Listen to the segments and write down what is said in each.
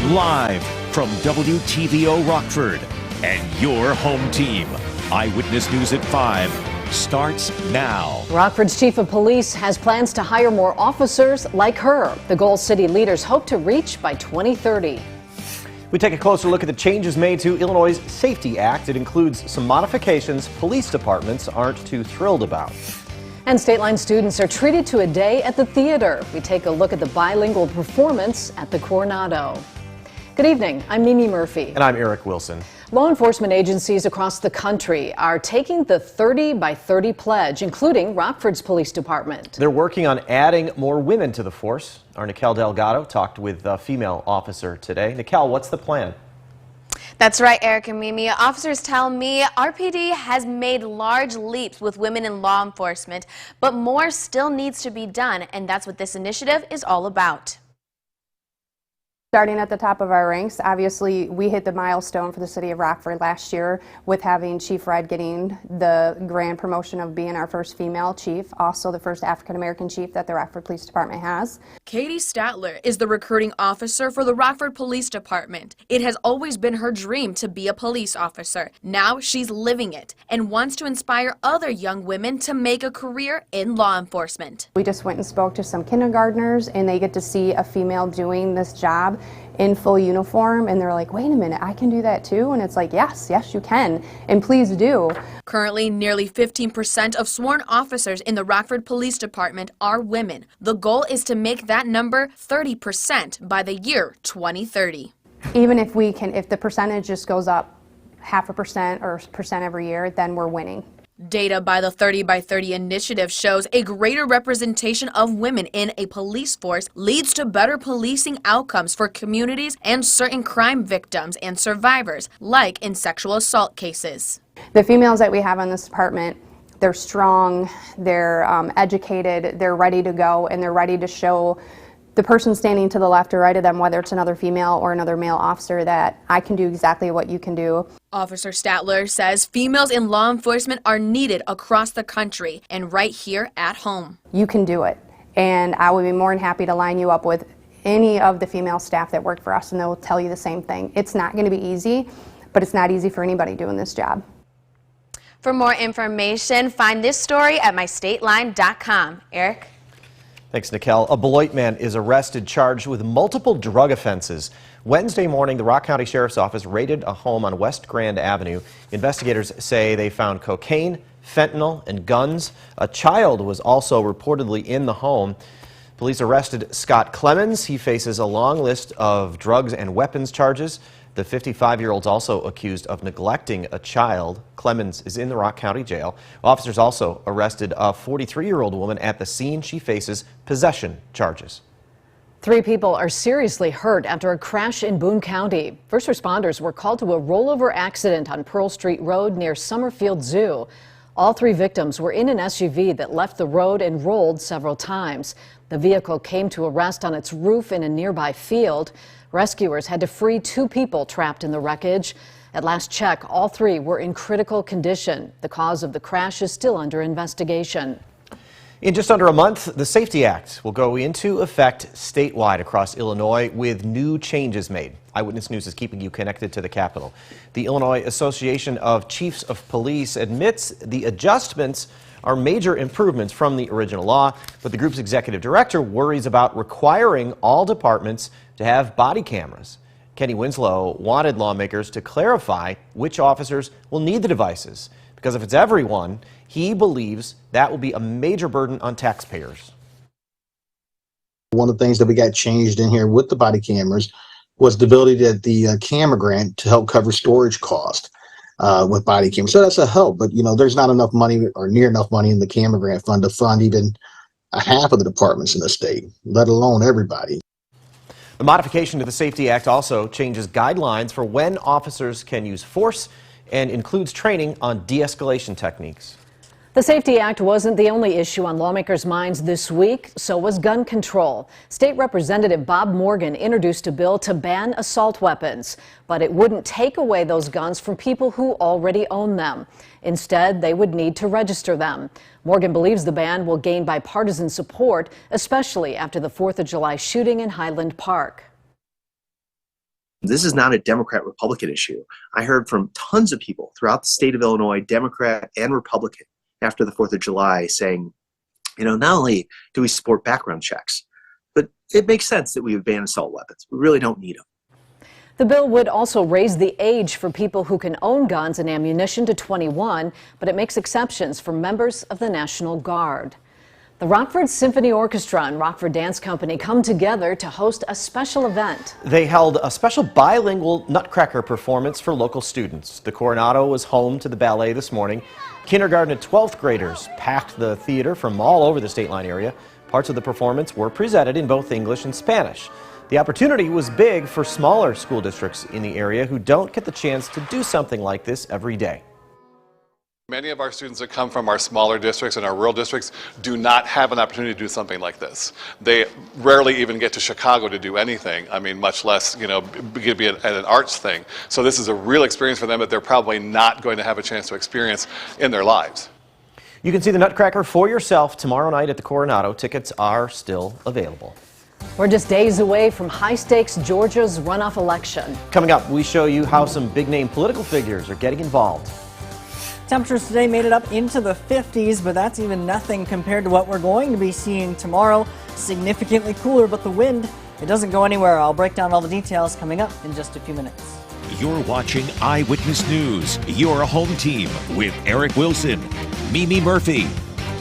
Live from WTVO Rockford and your home team. Eyewitness News at 5 starts now. Rockford's chief of police has plans to hire more officers like her. The goal city leaders hope to reach by 2030. We take a closer look at the changes made to Illinois' Safety Act. It includes some modifications police departments aren't too thrilled about. And State Line students are treated to a day at the theater. We take a look at the bilingual performance at the Coronado. Good evening, I'm Mimi Murphy. And I'm Eric Wilson. Law enforcement agencies across the country are taking the 30 by 30 pledge, including Rockford's police department. They're working on adding more women to the force. Our Nikel Delgado talked with a female officer today. Nikel, what's the plan? That's right, Eric and Mimi. Officers tell me RPD has made large leaps with women in law enforcement, but more still needs to be done, and that's what this initiative is all about. Starting at the top of our ranks, obviously we hit the milestone for the city of Rockford last year with having Chief Red getting the grand promotion of being our first female chief, also the first African-American chief that the Rockford Police Department has. Katie Statler is the recruiting officer for the Rockford Police Department. It has always been her dream to be a police officer. Now she's living it and wants to inspire other young women to make a career in law enforcement. We just went and spoke to some kindergartners and they get to see a female doing this job in full uniform, and they're like, wait a minute, I can do that too? And it's like, yes, you can, and please do. Currently, nearly 15% of sworn officers in the Rockford Police Department are women. The goal is to make that number 30% by the year 2030. Even if the percentage just goes up 0.5% or percent every year, then we're winning. Data by the 30 by 30 initiative shows a greater representation of women in a police force leads to better policing outcomes for communities and certain crime victims and survivors, like in sexual assault cases. The females that we have in this department, they're strong, they're educated, they're ready to go, and they're ready to show the person standing to the left or right of them, whether it's another female or another male officer, that I can do exactly what you can do. Officer Statler says females in law enforcement are needed across the country and right here at home. You can do it, and I would be more than happy to line you up with any of the female staff that work for us, and they will tell you the same thing. It's not going to be easy, but it's not easy for anybody doing this job. For more information, find this story at mystateline.com. Eric? Thanks, Nikel. A Beloit man is arrested, charged with multiple drug offenses. Wednesday morning, the Rock County Sheriff's Office raided a home on West Grand Avenue. Investigators say they found cocaine, fentanyl, and guns. A child was also reportedly in the home. Police arrested Scott Clemens. He faces a long list of drugs and weapons charges. The 55-year-old's also accused of neglecting a child. Clemens is in the Rock County Jail. Officers also arrested a 43-year-old woman at the scene. She faces possession charges. 3 people are seriously hurt after a crash in Boone County. First responders were called to a rollover accident on Pearl Street Road near Summerfield Zoo. All 3 victims were in an SUV that left the road and rolled several times. The vehicle came to a rest on its roof in a nearby field. Rescuers had to free 2 people trapped in the wreckage. At last check, all 3 were in critical condition. The cause of the crash is still under investigation. In just under a month, the Safety Act will go into effect statewide across Illinois with new changes made. Eyewitness News is keeping you connected to the Capitol. The Illinois Association of Chiefs of Police admits the adjustments are major improvements from the original law, but the group's executive director worries about requiring all departments to have body cameras. Kenny Winslow wanted lawmakers to clarify which officers will need the devices, because if it's everyone, he believes that will be a major burden on taxpayers. One of the things that we got changed in here with the body cameras was the ability that the camera grant to help cover storage cost with body cameras. So that's a help, but there's not enough money or near enough money in the camera grant fund to fund even a half of the departments in the state, let alone everybody. The modification to the Safety Act also changes guidelines for when officers can use force and includes training on de-escalation techniques. The Safety Act wasn't the only issue on lawmakers' minds this week, so was gun control. State Representative Bob Morgan introduced a bill to ban assault weapons, but it wouldn't take away those guns from people who already own them. Instead, they would need to register them. Morgan believes the ban will gain bipartisan support, especially after the 4th of July shooting in Highland Park. This is not a Democrat-Republican issue. I heard from tons of people throughout the state of Illinois, Democrat and Republican, after the 4th of July saying, not only do we support background checks, but it makes sense that we would ban assault weapons. We really don't need them. The bill would also raise the age for people who can own guns and ammunition to 21, but it makes exceptions for members of the National Guard. The Rockford Symphony Orchestra and Rockford Dance Company come together to host a special event. They held a special bilingual Nutcracker performance for local students. The Coronado was home to the ballet this morning. Kindergarten and 12th graders packed the theater from all over the state line area. Parts of the performance were presented in both English and Spanish. The opportunity was big for smaller school districts in the area who don't get the chance to do something like this every day. Many of our students that come from our smaller districts and our rural districts do not have an opportunity to do something like this. They rarely even get to Chicago to do anything, much less, be at an arts thing. So this is a real experience for them that they're probably not going to have a chance to experience in their lives. You can see the Nutcracker for yourself tomorrow night at the Coronado. Tickets are still available. We're just days away from high-stakes Georgia's runoff election. Coming up, we show you how some big-name political figures are getting involved. Temperatures today made it up into the 50s, but that's even nothing compared to what we're going to be seeing tomorrow. Significantly cooler, but the wind, it doesn't go anywhere. I'll break down all the details coming up in just a few minutes. You're watching Eyewitness News, your home team with Eric Wilson, Mimi Murphy,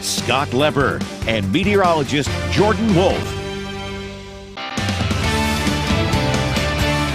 Scott Leber, and meteorologist Jordan Wolf.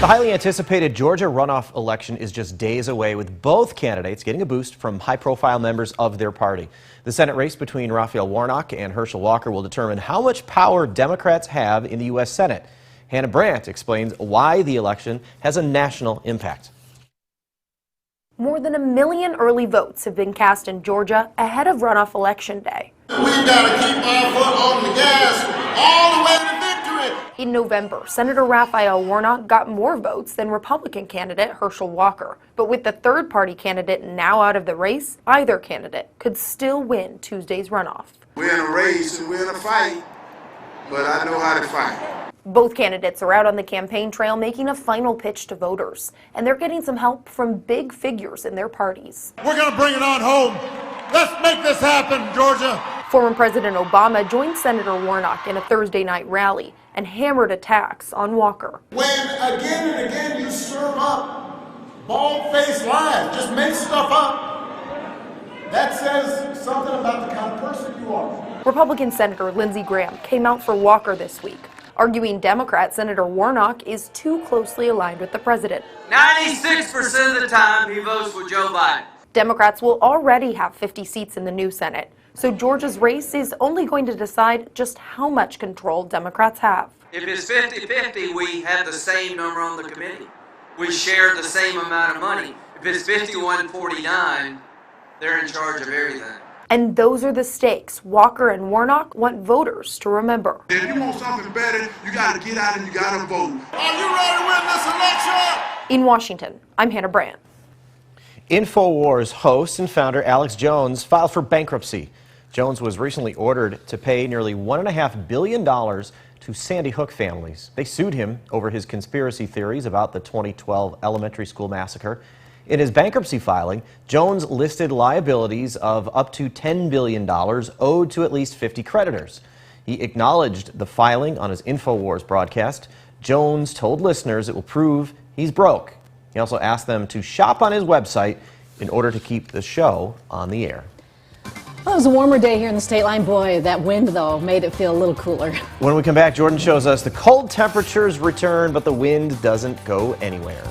The highly anticipated Georgia runoff election is just days away, with both candidates getting a boost from high-profile members of their party. The Senate race between Raphael Warnock and Herschel Walker will determine how much power Democrats have in the U.S. Senate. Hannah Brandt explains why the election has a national impact. More than 1 million early votes have been cast in Georgia ahead of runoff election day. We've got to keep our foot on the gas all the way to victory. In November, Senator Raphael Warnock got more votes than Republican candidate Herschel Walker. But with the third-party candidate now out of the race, either candidate could still win Tuesday's runoff. We're in a race and we're in a fight, but I know how to fight. Both candidates are out on the campaign trail making a final pitch to voters, and they're getting some help from big figures in their parties. We're going to bring it on home. Let's make this happen, Georgia. Former President Obama joined Senator Warnock in a Thursday night rally and hammered attacks on Walker. When again and again you serve up bald-faced lies, just make stuff up, that says something about the kind of person you are. Republican Senator Lindsey Graham came out for Walker this week, arguing Democrat Senator Warnock is too closely aligned with the president. 96% of the time he votes for Joe Biden. Democrats will already have 50 seats in the new Senate, so Georgia's race is only going to decide just how much control Democrats have. If it's 50-50, we have the same number on the committee. We share the same amount of money. If it's 51-49, they're in charge of everything. And those are the stakes Walker and Warnock want voters to remember. If you want something better, you got to get out and you got to vote. Are you ready to win this election? In Washington, I'm Hannah Brandt. InfoWars host and founder Alex Jones filed for bankruptcy. Jones was recently ordered to pay nearly $1.5 billion to Sandy Hook families. They sued him over his conspiracy theories about the 2012 elementary school massacre. In his bankruptcy filing, Jones listed liabilities of up to $10 billion owed to at least 50 creditors. He acknowledged the filing on his InfoWars broadcast. Jones told listeners it will prove he's broke. He also asked them to shop on his website in order to keep the show on the air. Well, it was a warmer day here in the state line. Boy, that wind, though, made it feel a little cooler. When we come back, Jordan shows us the cold temperatures return, but the wind doesn't go anywhere.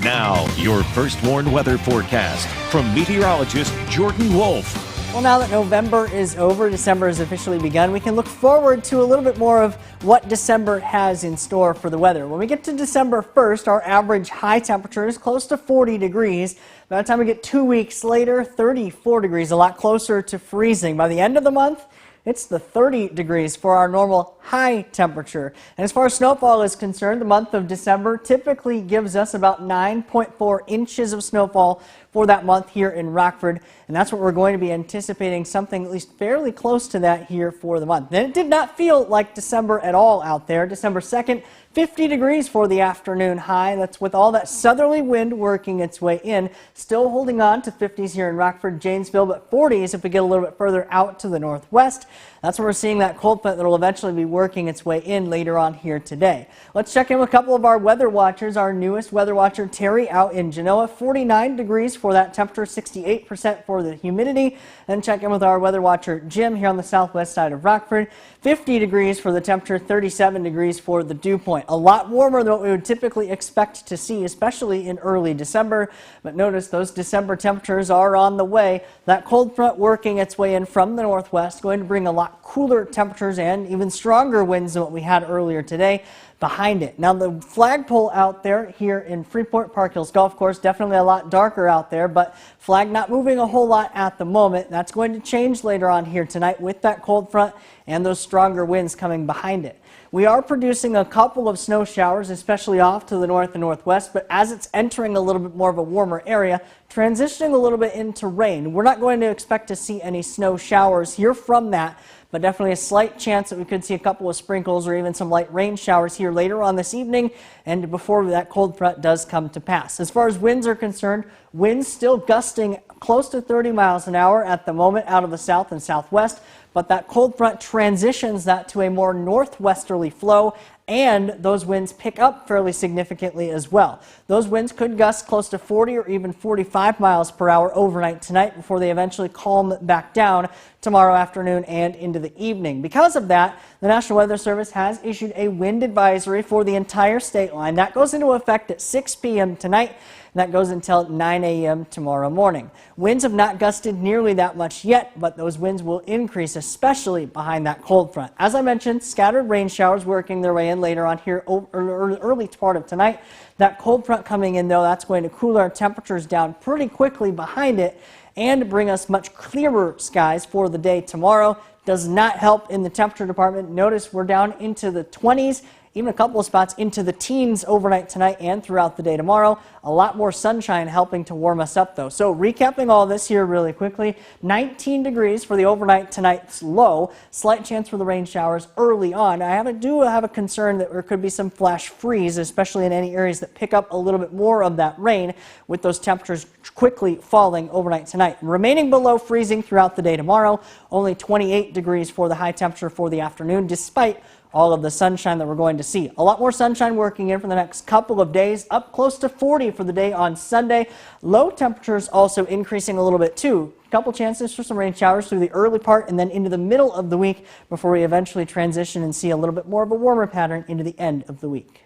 Now, your first warned weather forecast from meteorologist Jordan Wolf. Well, now that November is over, December has officially begun, we can look forward to a little bit more of what December has in store for the weather. When we get to December 1st, our average high temperature is close to 40 degrees. By the time we get 2 weeks later, 34 degrees, a lot closer to freezing. By the end of the month, it's the 30 degrees for our normal high temperature. And as far as snowfall is concerned, the month of December typically gives us about 9.4 inches of snowfall for that month here in Rockford, and that's what we're going to be anticipating, something at least fairly close to that here for the month. And it did not feel like December at all out there. December 2nd, 50 degrees for the afternoon high. That's with all that southerly wind working its way in. Still holding on to 50s here in Rockford, Janesville, but 40s if we get a little bit further out to the northwest. That's where we're seeing that cold front that will eventually be working its way in later on here today. Let's check in with a couple of our weather watchers. Our newest weather watcher, Terry, out in Genoa, 49 degrees for that temperature, 68% for the humidity. Then check in with our weather watcher, Jim, here on the southwest side of Rockford, 50 degrees for the temperature, 37 degrees for the dew point. A lot warmer than what we would typically expect to see, especially in early December. But notice those December temperatures are on the way. That cold front working its way in from the northwest, going to bring a lot cooler temperatures and even stronger winds than what we had earlier today behind it. Now the flagpole out there here in Freeport Park Hills Golf Course, definitely a lot darker out there, but flag not moving a whole lot at the moment. That's going to change later on here tonight with that cold front and those stronger winds coming behind it. We are producing a couple of snow showers, especially off to the north and northwest, but as it's entering a little bit more of a warmer area, transitioning a little bit into rain. We're not going to expect to see any snow showers here from that, but definitely a slight chance that we could see a couple of sprinkles or even some light rain showers here later on this evening and before that cold front does come to pass. As far as winds are concerned, winds still gusting close to 30 miles an hour at the moment out of the south and southwest, but that cold front transitions that to a more northwesterly flow, and those winds pick up fairly significantly as well. Those winds could gust close to 40 or even 45 miles per hour overnight tonight before they eventually calm back down tomorrow afternoon and into the evening. Because of that, the National Weather Service has issued a wind advisory for the entire state line. That goes into effect at 6 p.m. tonight. That goes until 9 a.m. tomorrow morning. Winds have not gusted nearly that much yet, but those winds will increase, especially behind that cold front. As I mentioned, scattered rain showers working their way in later on here early part of tonight. That cold front coming in, though, that's going to cool our temperatures down pretty quickly behind it and bring us much clearer skies for the day tomorrow. Does not help in the temperature department. Notice we're down into the 20s. Even a couple of spots into the teens overnight tonight and throughout the day tomorrow. A lot more sunshine helping to warm us up, though. So recapping all this here really quickly, 19 degrees for the overnight tonight's low. Slight chance for the rain showers early on. I do have a concern that there could be some flash freeze, especially in any areas that pick up a little bit more of that rain with those temperatures quickly falling overnight tonight. Remaining below freezing throughout the day tomorrow. Only 28 degrees for the high temperature for the afternoon, despite all of the sunshine that we're going to see. A lot more sunshine working in for the next couple of days, up close to 40 for the day on Sunday. Low temperatures also increasing a little bit too. A couple chances for some rain showers through the early part and then into the middle of the week before we eventually transition and see a little bit more of a warmer pattern into the end of the week.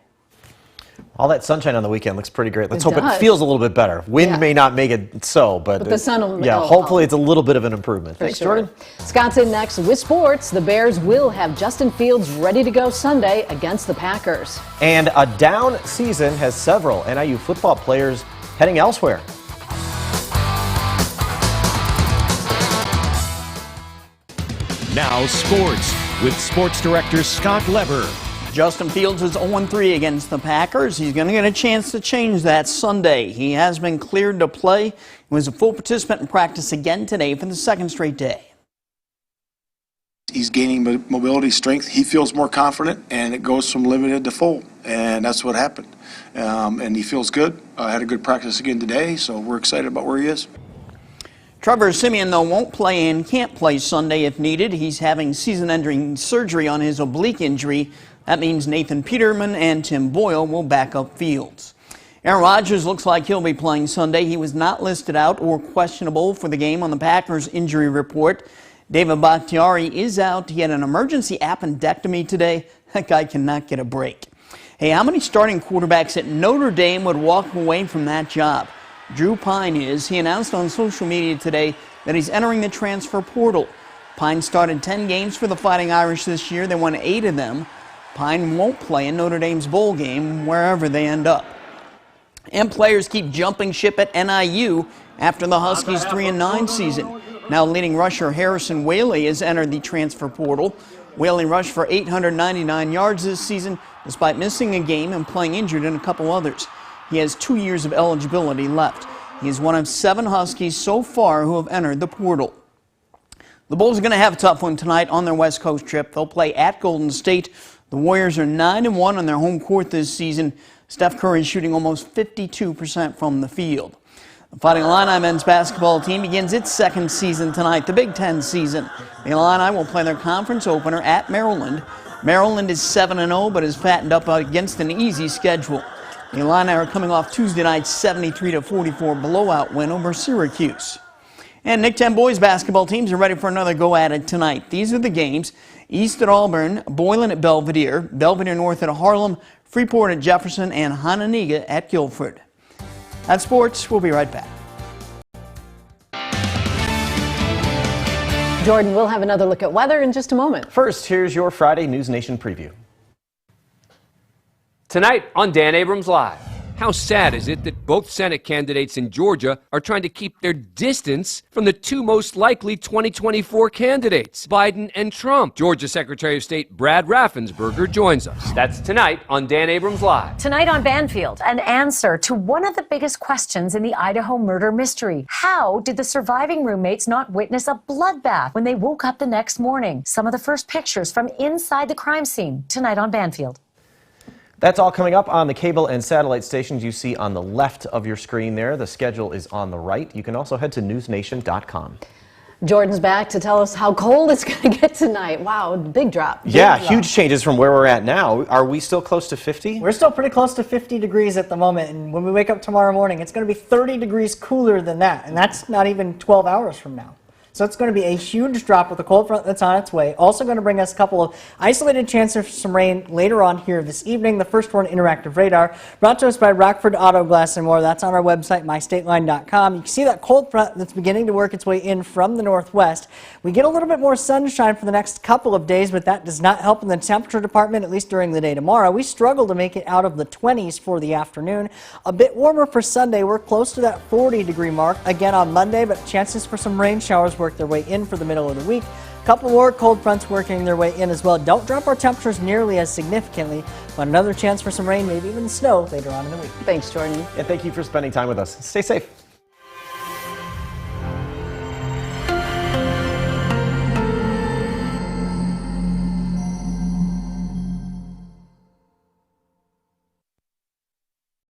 All that sunshine on the weekend looks pretty great. Let's It hope it does. feels a little bit better. Wind may not make it so, but the sun will yeah, help. hopefully it's a little bit of an improvement. Thanks, Sure. Jordan. Scott's in next with sports. The Bears will have Justin Fields ready to go Sunday against the Packers. And a down season has several NIU football players heading elsewhere. Now sports with sports director Scott Lever. Justin Fields is 0-3 against the Packers. He's going to get a chance to change that Sunday. He has been cleared to play. He was a full participant in practice again today for the second straight day. He's gaining mobility, strength. He feels more confident, and it goes from limited to full, and that's what happened. And he feels good. Had a good practice again today, so we're excited about where he is. Trevor Siemian, though, won't play and can't play Sunday if needed. He's having season-ending surgery on his oblique injury. That means Nathan Peterman and Tim Boyle will back up Fields. Aaron Rodgers looks like he'll be playing Sunday. He was not listed out or questionable for the game on the Packers injury report. David Bakhtiari is out. He had an emergency appendectomy today. That guy cannot get a break. Hey, how many starting quarterbacks at Notre Dame would walk away from that job? Drew Pine is. He announced on social media today that he's entering the transfer portal. Pine started 10 games for the Fighting Irish this year. They won 8 of them. Pine won't play in Notre Dame's bowl game wherever they end up. And players keep jumping ship at NIU after the Huskies' 3-9 season. Now leading rusher Harrison Whaley has entered the transfer portal. Whaley rushed for 899 yards this season despite missing a game and playing injured in a couple others. He has 2 years of eligibility left. He is one of 7 Huskies so far who have entered the portal. The Bulls are going to have a tough one tonight on their West Coast trip. They'll play at Golden State. The Warriors are 9-1 on their home court this season. Steph Curry is shooting almost 52% from the field. The Fighting Illini men's basketball team begins its 2nd season tonight, the Big Ten season. The Illini will play their conference opener at Maryland. Maryland is 7-0, but is fattened up against an easy schedule. The Illini are coming off Tuesday night's 73-44 blowout win over Syracuse. And Nick 10 boys basketball teams are ready for another go at it tonight. These are the games: East at Auburn, Boylan at Belvedere, Belvedere North at Harlem, Freeport at Jefferson, and Hononegah at Guilford. That's sports. We'll be right back. Jordan, we'll have another look at weather in just a moment. First, here's your Friday News Nation preview. Tonight on Dan Abrams Live. How sad is it that both Senate candidates in Georgia are trying to keep their distance from the 2 most likely 2024 candidates, Biden and Trump? Georgia Secretary of State Brad Raffensperger joins us. That's tonight on Dan Abrams Live. Tonight on Banfield, an answer to one of the biggest questions in the Idaho murder mystery. How did the surviving roommates not witness a bloodbath when they woke up the next morning? Some of the first pictures from inside the crime scene tonight on Banfield. That's all coming up on the cable and satellite stations you see on the left of your screen there. The schedule is on the right. You can also head to newsnation.com. Jordan's back to tell us how cold it's going to get tonight. Wow, big drop. Yeah, huge changes from where we're at now. Are we still close to 50? We're still pretty close to 50 degrees at the moment, and when we wake up tomorrow morning, it's going to be 30 degrees cooler than that, and that's not even 12 hours from now. So it's going to be a huge drop with a cold front that's on its way. Also going to bring us a couple of isolated chances for some rain later on here this evening. The first one, interactive radar, brought to us by Rockford Auto Glass and More. That's on our website, mystateline.com. You can see that cold front that's beginning to work its way in from the northwest. We get a little bit more sunshine for the next couple of days, but that does not help in the temperature department, at least during the day tomorrow. We struggle to make it out of the 20s for the afternoon. A bit warmer for Sunday. We're close to that 40-degree mark again on Monday, but chances for some rain showers work their way in for the middle of the week. A couple more cold fronts working their way in as well. Don't drop our temperatures nearly as significantly, but another chance for some rain, maybe even snow later on in the week. Thanks, Jordan. And thank you for spending time with us. Stay safe.